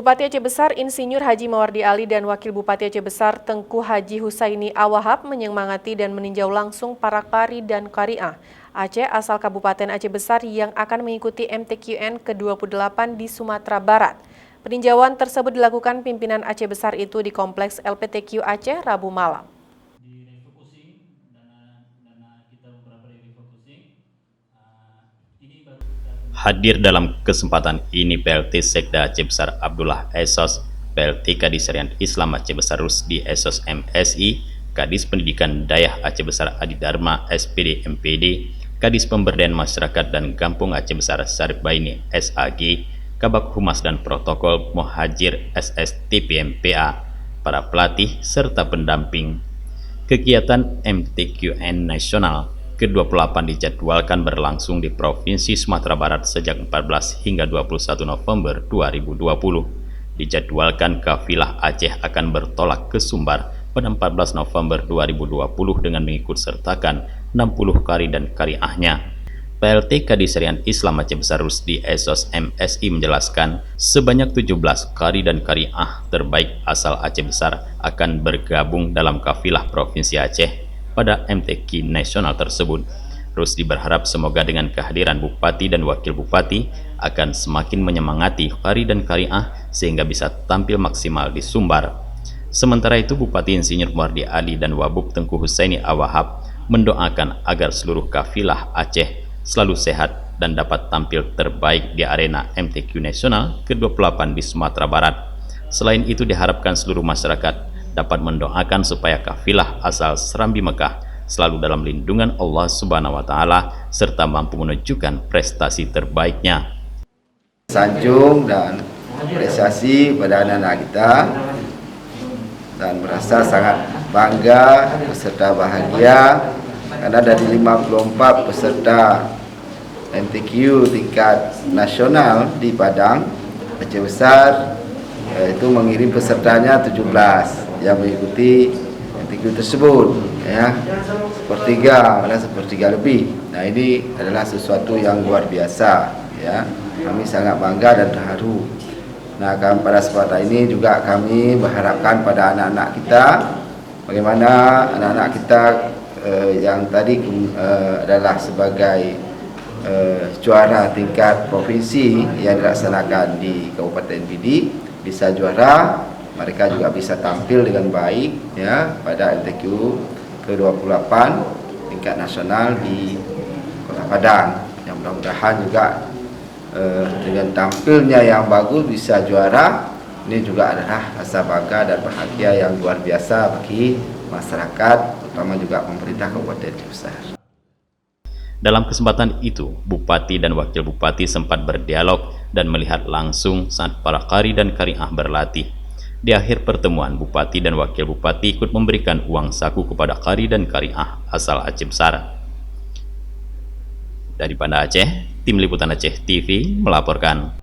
Bupati Aceh Besar Insinyur Haji Mawardi Ali dan Wakil Bupati Aceh Besar Tengku Haji Husaini Awahab menyemangati dan meninjau langsung para qari dan qariah Aceh asal Kabupaten Aceh Besar yang akan mengikuti MTQN ke-28 di Sumatera Barat. Peninjauan tersebut dilakukan pimpinan Aceh Besar itu di Kompleks LPTQ Aceh Rabu malam. Hadir dalam kesempatan ini PLT Sekda Aceh Besar Abdullah Esos, PLT Kadis Syariat Islam Aceh Besar Rusdi Esos MSI, Kadis Pendidikan Dayah Aceh Besar Adi Dharma SPD MPD, Kadis Pemberdayaan Masyarakat dan Kampung Aceh Besar Syarif Baini SAG, Kabak Humas dan Protokol Muhajir SSTP MPA, para pelatih serta pendamping. Kegiatan MTQN Nasional ke-28 dijadwalkan berlangsung di Provinsi Sumatera Barat sejak 14 hingga 21 November 2020. Dijadwalkan kafilah Aceh akan bertolak ke Sumbar pada 14 November 2020 dengan mengikut sertakan 60 qari dan qariahnya. PLT Kadis Syariat Islam Aceh Besar Rusdi Esos MSI menjelaskan sebanyak 17 qari dan qariah terbaik asal Aceh Besar akan bergabung dalam kafilah Provinsi Aceh pada MTQ nasional tersebut. Rusdi berharap semoga dengan kehadiran Bupati dan Wakil Bupati akan semakin menyemangati qari dan qariah sehingga bisa tampil maksimal di Sumbar. Sementara itu Bupati Insinyur Mawardi Ali dan Wabub Tengku Husaini Awahab mendoakan agar seluruh kafilah Aceh selalu sehat dan dapat tampil terbaik di arena MTQ Nasional ke-28 di Sumatera Barat. Selain itu diharapkan seluruh masyarakat dapat mendoakan supaya kafilah asal Serambi Mekah selalu dalam lindungan Allah Subhanahu wa Ta'ala serta mampu menunjukkan prestasi terbaiknya. Sanjung dan apresiasi pada anak-anak kita dan merasa sangat bangga beserta bahagia karena dari 54 peserta MTQ tingkat nasional di Padang, Aceh Besar, itu mengirim pesertanya 17 yang mengikuti MTQ tersebut, ya, sepertiga lebih. Nah, ini adalah sesuatu yang luar biasa, ya. Kami sangat bangga dan terharu. Nah, pada kesempatan ini juga kami berharapkan pada anak-anak kita, bagaimana anak-anak kita yang tadi adalah sebagai juara tingkat provinsi yang dilaksanakan di Kabupaten Pidi bisa juara, mereka juga bisa tampil dengan baik, ya, pada MTQ ke-28 tingkat nasional di Kota Padang. Yang mudah-mudahan juga dengan tampilnya yang bagus bisa juara. Ini juga adalah rasa bangga dan bahagia yang luar biasa bagi masyarakat, terutama juga pemerintah Kabupaten Aceh Besar. Dalam kesempatan itu, Bupati dan Wakil Bupati sempat berdialog dan melihat langsung saat para qari dan qariah berlatih. Di akhir pertemuan, Bupati dan Wakil Bupati ikut memberikan uang saku kepada qari dan qariah asal Aceh Besar. Dari Banda Aceh, Tim Liputan Aceh TV melaporkan.